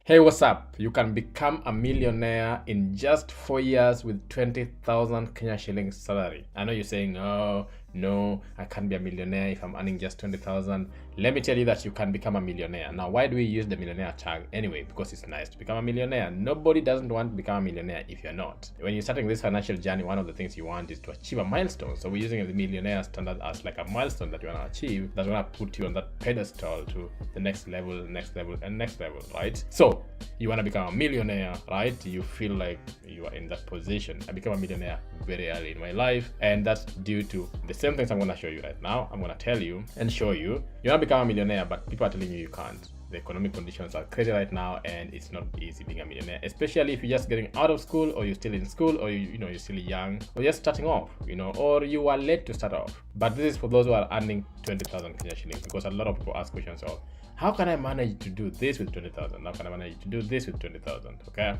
Hey, what's up? You can become a millionaire in just 4 years with 20,000 Kenya shillings salary. I know you're saying, oh, no, I can't be a millionaire if I'm earning just 20,000. Let me tell you that you can become a millionaire. Now, why do we use the millionaire tag anyway? Because it's nice to become a millionaire. Nobody doesn't want to become a millionaire if you're not. When you're starting this financial journey, one of the things you want is to achieve a milestone. So we're using the millionaire standard as like a milestone that you want to achieve that's going to put you on that pedestal to the next level, next level, and next level, right? So you want to become a millionaire, right? You feel like you are in that position. I became a millionaire very early in my life, and that's due to the same things I'm going to show you right now. I'm going to tell you and show you. You want to become a millionaire, but people are telling you you can't. The economic conditions are crazy right now, and it's not easy being a millionaire, especially if you're just getting out of school, or you're still in school, or you're still young, or just starting off, or you are late to start off. But this is for those who are earning 20,000 Kenya shillings, because a lot of people ask questions of how can I manage to do this with 20,000? How can I manage to do this with 20,000? Okay,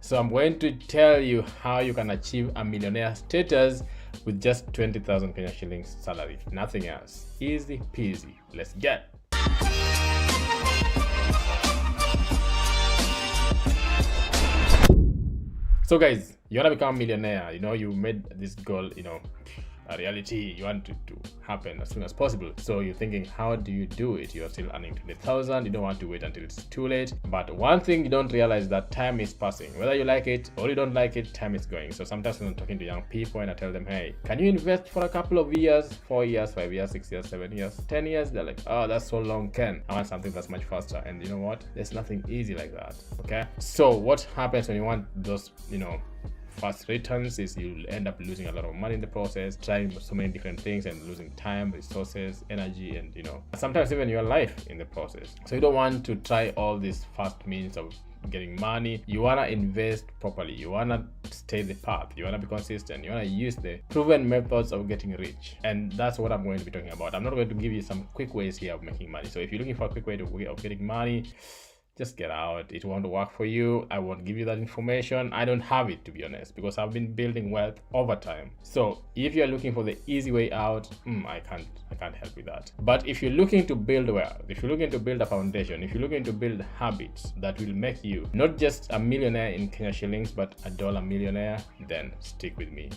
so I'm going to tell you how you can achieve a millionaire status with just 20,000 Kenya shillings salary, nothing else. Easy peasy. Let's get. So guys, you want to become a millionaire, you made this goal, a reality. You want it to happen as soon as possible. So you're thinking, how do you do it? You're still earning 20,000. You don't want to wait until it's too late. But one thing you don't realize, that time is passing. Whether you like it or you don't like it, time is going. So sometimes when I'm talking to young people and I tell them, hey, can you invest for a couple of years, 4 years, 5 years, 6 years, 7 years, 10 years? They're like, oh, that's so long, Ken. I want something that's much faster. And you know what? There's nothing easy like that. Okay. So what happens when you want those, fast returns is you'll end up losing a lot of money in the process, trying so many different things and losing time, resources, energy, and sometimes even your life in the process. So you don't want to try all these fast means of getting money. You want to invest properly. You want to stay the path. You want to be consistent. You want to use the proven methods of getting rich. And that's what I'm going to be talking about. I'm not going to give you some quick ways here of making money. So if you're looking for a quick way of getting money, just get out. It won't work for you. I won't give you that information. I don't have it, to be honest, because I've been building wealth over time. So if you're looking for the easy way out, I can't help with that. But if you're looking to build wealth, if you're looking to build a foundation, if you're looking to build habits that will make you not just a millionaire in Kenya shillings, but a dollar millionaire, then stick with me.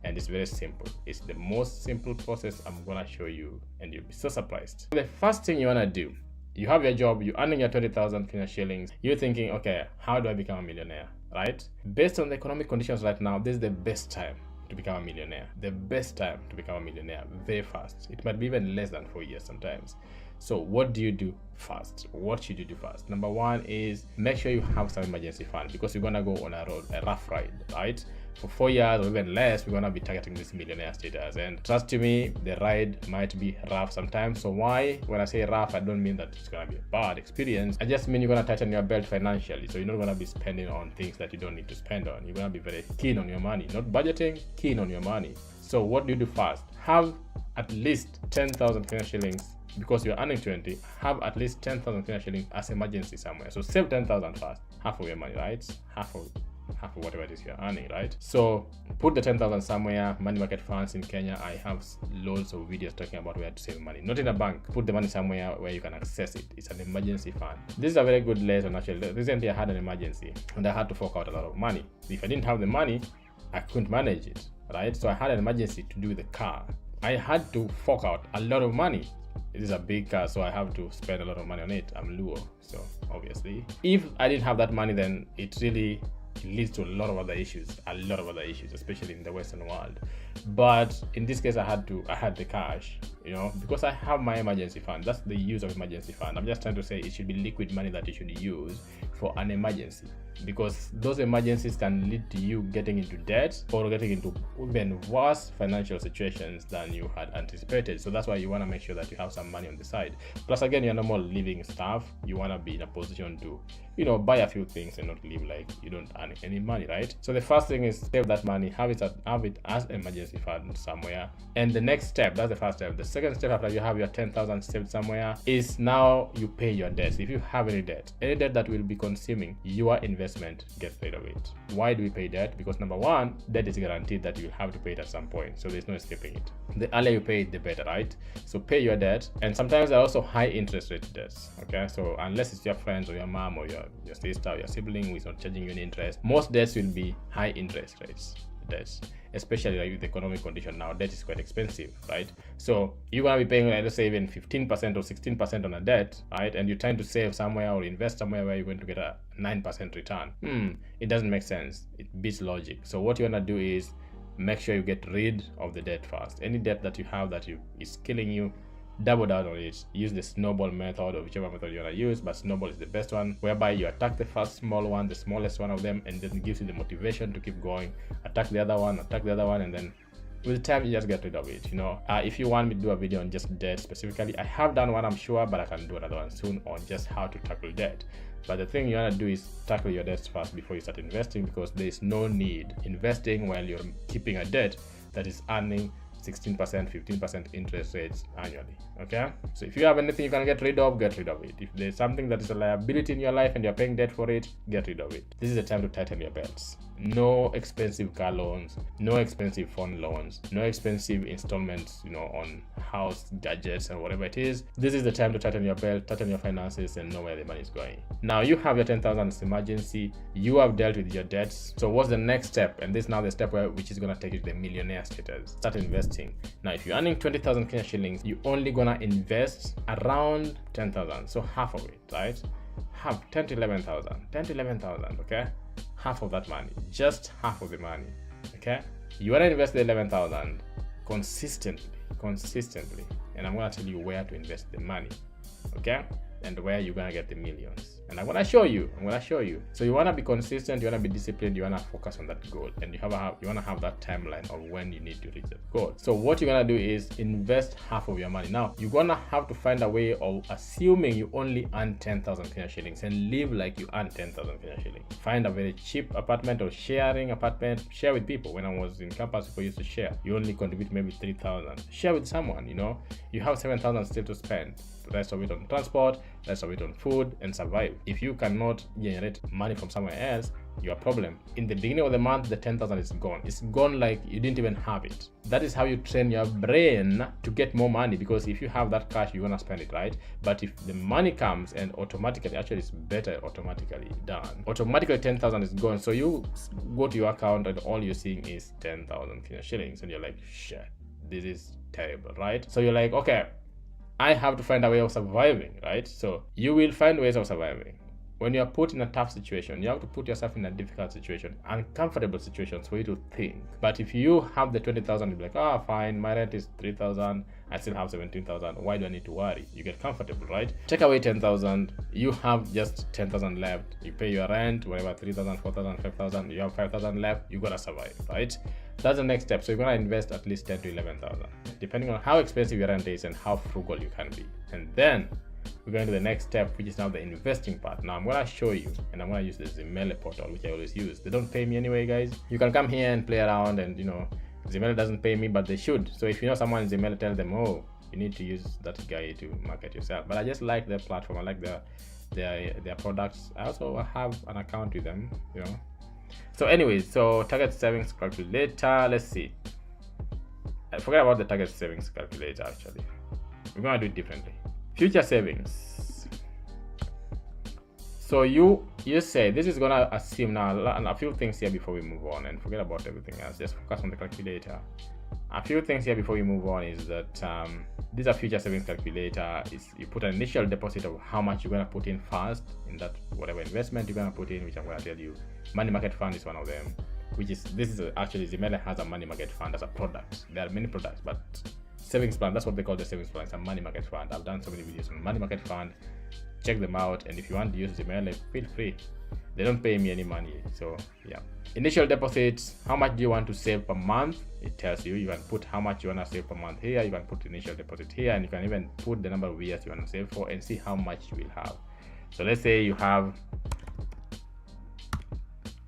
And it's very simple. It's the most simple process I'm gonna show you, and you'll be so surprised. The first thing you wanna do, you have your job, you're earning your 20,000 Kenya shillings. You're thinking, okay, how do I become a millionaire, right? Based on the economic conditions right now, this is the best time to become a millionaire. The best time to become a millionaire, very fast. It might be even less than 4 years sometimes. So what do you do first? What should you do first? Number one is make sure you have some emergency fund, because you're gonna go on a rough ride, right? For 4 years or even less, we're gonna be targeting this millionaire status. And trust me, the ride might be rough sometimes. So why? When I say rough, I don't mean that it's gonna be a bad experience. I just mean you're gonna tighten your belt financially. So you're not gonna be spending on things that you don't need to spend on. You're gonna be very keen on your money, not budgeting, keen on your money. So what do you do first? Have at least 10,000 Kenya shillings. Because you're earning 20, have at least 10,000 Kenya shillings as emergency somewhere. So save 10,000 first, half of your money, right? Half of whatever it is you're earning, right? So put the 10,000 somewhere. Money market funds in Kenya, I have loads of videos talking about where to save money. Not in a bank. Put the money somewhere where you can access it. It's an emergency fund. This is a very good lesson actually. Recently I had an emergency and I had to fork out a lot of money. If I didn't have the money, I couldn't manage it, right? So I had an emergency to do the car. I had to fork out a lot of money. It is a big car, so I have to spend a lot of money on it. I'm Luo, so obviously. If I didn't have that money, then it really leads to a lot of other issues, especially in the Western world. But in this case, I had the cash, because I have my emergency fund. That's the use of emergency fund. I'm just trying to say it should be liquid money that you should use for an emergency, because those emergencies can lead to you getting into debt or getting into even worse financial situations than you had anticipated. So that's why you want to make sure that you have some money on the side. Plus, again, you're normal living stuff. You want to be in a position to, buy a few things and not live like you don't earn any money, right? So the first thing is save that money, have it as emergency fund somewhere. And the next step, that's the first step. The second step after you have your 10,000 saved somewhere is now you pay your debts. If you have any debt that will be consuming your investment, get rid of it. Why do we pay debt? Because number one, debt is guaranteed that you'll have to pay it at some point, so there's no escaping it. The earlier you pay it, the better, right? So pay your debt. And sometimes there are also high interest rate debts. Okay, so unless it's your friends or your mom or your sister or your sibling who is not charging you any interest, most debts will be high interest rates debts, especially like with the economic condition now. Debt is quite expensive, right? So you're gonna be paying, like, let's say even 15% or 16% on a debt, right? And you're trying to save somewhere or invest somewhere where you're going to get a 9% return. It doesn't make sense. It beats logic. So what you wanna do is make sure you get rid of the debt first. Any debt that you have that is killing you, double down on it. Use the snowball method, or whichever method you want to use, but snowball is the best one, whereby you attack the first small one, the smallest one of them, and then it gives you the motivation to keep going. Attack the other one, and then with time you just get rid of it. If you want me to do a video on just debt specifically, I have done one, I'm sure, but I can do another one soon on just how to tackle debt. But the thing you want to do is tackle your debts first before you start investing, because there is no need investing while you're keeping a debt that is earning 16%, 15% interest rates annually. Okay, so if you have anything you can get rid of it. If there's something that is a liability in your life and you're paying debt for it, get rid of it. This is the time to tighten your belts. No expensive car loans, no expensive phone loans, no expensive installments, on house gadgets and whatever it is. This is the time to tighten your belt, tighten your finances, and know where the money is going. Now you have your 10,000 emergency, you have dealt with your debts. So what's the next step? And this is now the step which is going to take you to the millionaire status. Start investing. Now if you're earning 20,000 Kenya shillings, you're only going to invest around 10,000. So half of it, right? Half, 10 to 11,000, okay? Half of that money, just half of the money, okay? You want to invest the 11,000 consistently, and I'm going to tell you where to invest the money, okay? And where you're going to get the millions. And I'm going to show you. So you want to be consistent, you want to be disciplined, you want to focus on that goal, and you want to have that timeline of when you need to reach that goal. So what you're going to do is invest half of your money. Now, you're going to have to find a way of assuming you only earn 10,000 Kenya shillings and live like you earn 10,000 Kenya shillings. Find a very cheap apartment or sharing apartment. Share with people. When I was in campus, people used to share. You only contribute maybe 3,000. Share with someone, You have 7,000 still to spend. The rest of it on transport, the rest of it on food, and survive. If you cannot generate money from somewhere else, your problem. In the beginning of the month, the 10,000 is gone. It's gone like you didn't even have it. That is how you train your brain to get more money, because if you have that cash, you're gonna spend it, right? But if the money comes and automatically, actually it's better automatically done. Automatically 10,000 is gone. So you go to your account and all you're seeing is 10,000 Kenya shillings, and you're like, shit, this is terrible, right? So you're like, okay, I have to find a way of surviving, right? So you will find ways of surviving. When you are put in a tough situation, you have to put yourself in a difficult situation, uncomfortable situations for you to think. But if you have the 20,000, you'll be like, fine, my rent is 3,000, I still have 17,000. Why do I need to worry? You get comfortable, right? Take away 10,000, you have just 10,000 left. You pay your rent, whatever, 3,000, 4,000, 5,000, you have 5,000 left, you gotta survive, right? That's the next step. So you're gonna invest at least 10 to 11,000, depending on how expensive your rent is and how frugal you can be. And then we're going to the next step, which is now the investing part. Now I'm gonna show you, and I'm gonna use the Zemele portal, which I always use. They don't pay me anyway, guys. You can come here and play around, and Zemele doesn't pay me, but they should. So if you know someone in Zemele, tell them, you need to use that guy to market yourself. But I just like their platform. I like their products. I also have an account with them, So anyways, so target savings calculator. Let's see. I forgot about the target savings calculator. Actually, we're gonna do it differently. Future savings. So you say this is gonna assume now a few things here before we move on, and forget about everything else. Just focus on the calculator. A few things here before we move on is that this is a future savings calculator. Is you put an initial deposit of how much you're gonna put in first in that whatever investment you're gonna put in, which I'm gonna tell you. Money market fund is one of them. Actually Zemele has a money market fund as a product. There are many products, but savings plan, that's what they call the savings plan. It's a money market fund. I've done so many videos on money market fund. Check them out, and if you want to use Zemele, feel free. They don't pay me any money, so yeah. Initial deposits, how much do you want to save per month? It tells you. You can put how much you want to save per month here. You can put initial deposit here, and you can even put the number of years you want to save for and see how much you will have. So let's say you have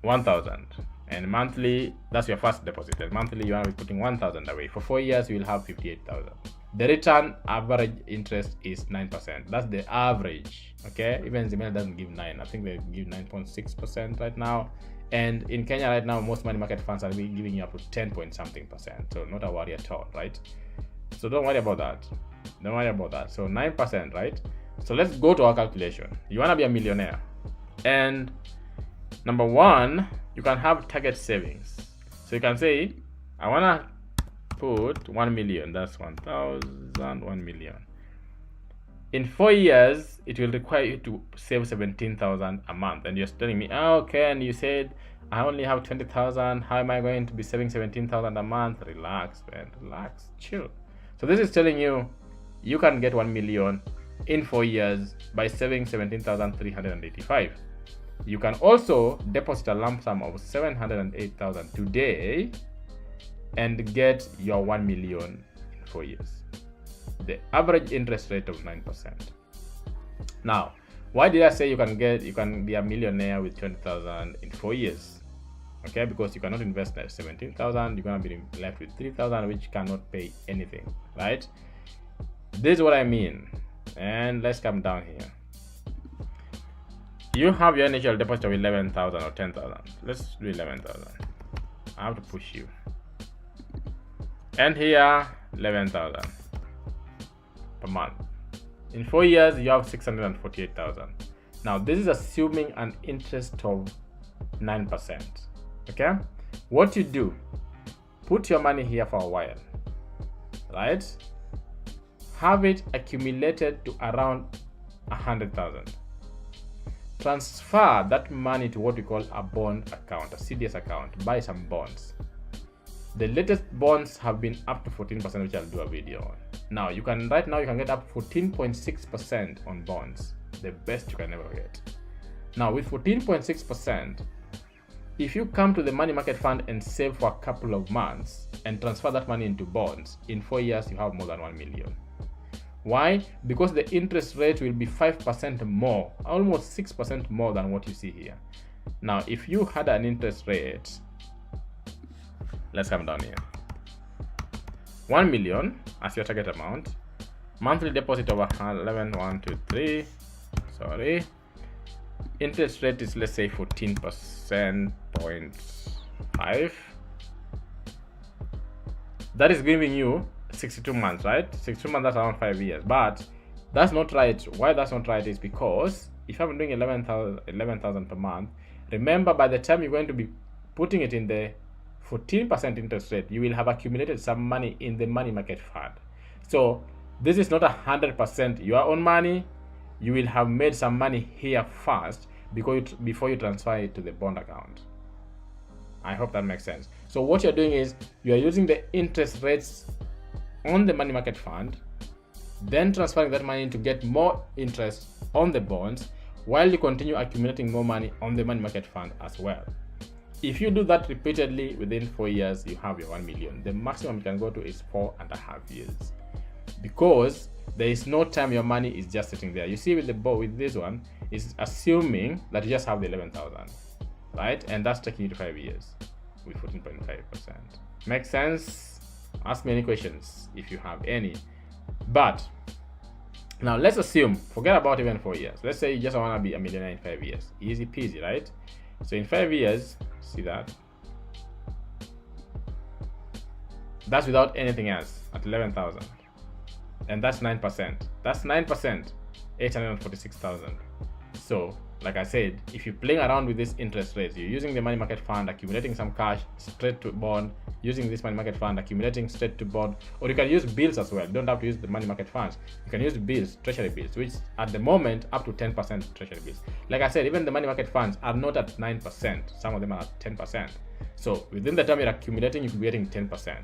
1,000, and monthly, that's your first deposit, and monthly you are putting 1,000 away. For 4 years you will have 58,000. the return average interest is 9%. That's the average. Okay, even Zimel doesn't give 9. I think they give 9.6% right now. And in Kenya right now, most money market funds are giving you up to 10 point something percent. So not a worry at all, right? So don't worry about that. Don't worry about that. So 9%, right? So let's go to our calculation. You want to be a millionaire. And number one, you can have target savings. So you can say, I want to put 1 million. That's 1,000, 1 million. In 4 years, it will require you to save 17,000 a month. And you're telling me, oh, okay, and you said I only have 20,000. How am I going to be saving 17,000 a month? Relax, man. Relax, chill. So this is telling you you can get 1 million in 4 years by saving 17,385. You can also deposit a lump sum of 708,000 today and get your 1 million in 4 years. The average interest rate of 9%. Now, why did I say you can be a millionaire with 20,000 in 4 years? Okay, because you cannot invest 17,000, you're gonna be left with 3,000, which cannot pay anything, right? This is what I mean. And let's come down here. You have your initial deposit of 11,000 or 10,000. Let's do 11,000. I have to push you. And here, 11,000 per month. In 4 years, you have 648,000. Now, this is assuming an interest of 9%. Okay? What you do, put your money here for a while, right? Have it accumulated to around 100,000. Transfer that money to what we call a bond account, a CDS account. Buy some bonds. The latest bonds have been up to 14%, which I'll do a video on. Now, right now you can get up 14.6% on bonds, the best you can ever get. Now, with 14.6%, if you come to the money market fund and save for a couple of months and transfer that money into bonds, in 4 years you have more than 1 million. Why? Because the interest rate will be 5% more, almost 6% more than what you see here. Now, if you had an interest rate, let's come down here. 1 million as your target amount. Monthly deposit of 11,123. Sorry. Interest rate is, let's say, 14.5. That is giving you 62 months, right? 62 months, that's around 5 years. But that's not right. Why that's not right is because if I'm doing 11,000 per month, remember by the time you're going to be putting it in the 14% interest rate, you will have accumulated some money in the money market fund. So this is not 100% your own money. You will have made some money here first before you transfer it to the bond account. I hope that makes sense. So what you're doing is you're using the interest rates on the money market fund, then transferring that money to get more interest on the bonds while you continue accumulating more money on the money market fund as well. If you do that repeatedly, within 4 years, you have your 1 million. The maximum you can go to is 4.5 years, because there is no time your money is just sitting there. You see, with this one, it's assuming that you just have the 11,000, right? And that's taking you to 5 years with 14.5%. Makes sense? Ask me any questions if you have any. But now let's assume, forget about even 4 years. Let's say you just want to be a millionaire in 5 years. Easy peasy, right? So in 5 years, see that? That's without anything else at 11,000. And that's 9%. That's 9%, 846,000. So, like I said, if you're playing around with this interest rates, you're using the money market fund, accumulating some cash straight to bond, using this money market fund, accumulating straight to bond, or you can use bills as well. You don't have to use the money market funds. You can use bills, treasury bills, which at the moment up to 10% treasury bills. Like I said, even the money market funds are not at 9%. Some of them are at 10%. So within the time you're accumulating, you're getting 10%.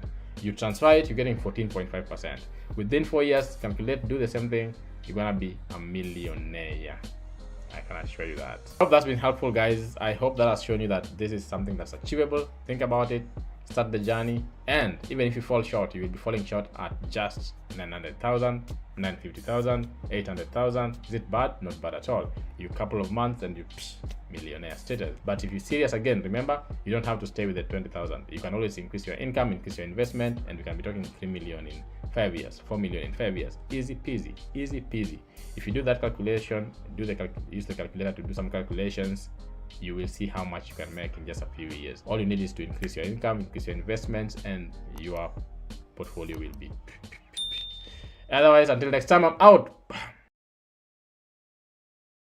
You transfer it, you're getting 14.5%. Within 4 years, calculate, do the same thing, you're gonna be a millionaire. I can assure you that. I hope that's been helpful, guys. I hope that has shown you that this is something that's achievable. Think about it, start the journey, And even if you fall short, you will be falling short at just 900,000, 950,000, 800,000. Is it bad? Not bad at all. You couple of months and you millionaire status. But if you're serious, again, remember, you don't have to stay with the 20,000. You can always increase your income, increase your investment, and we can be talking 3 million in 5 years, 4 million in 5 years. Easy peasy, easy peasy. If you do that calculation, use the calculator to do some calculations, you will see how much you can make in just a few years. All you need is to increase your income, increase your investments, and your portfolio will be. Otherwise, until next time, I'm out.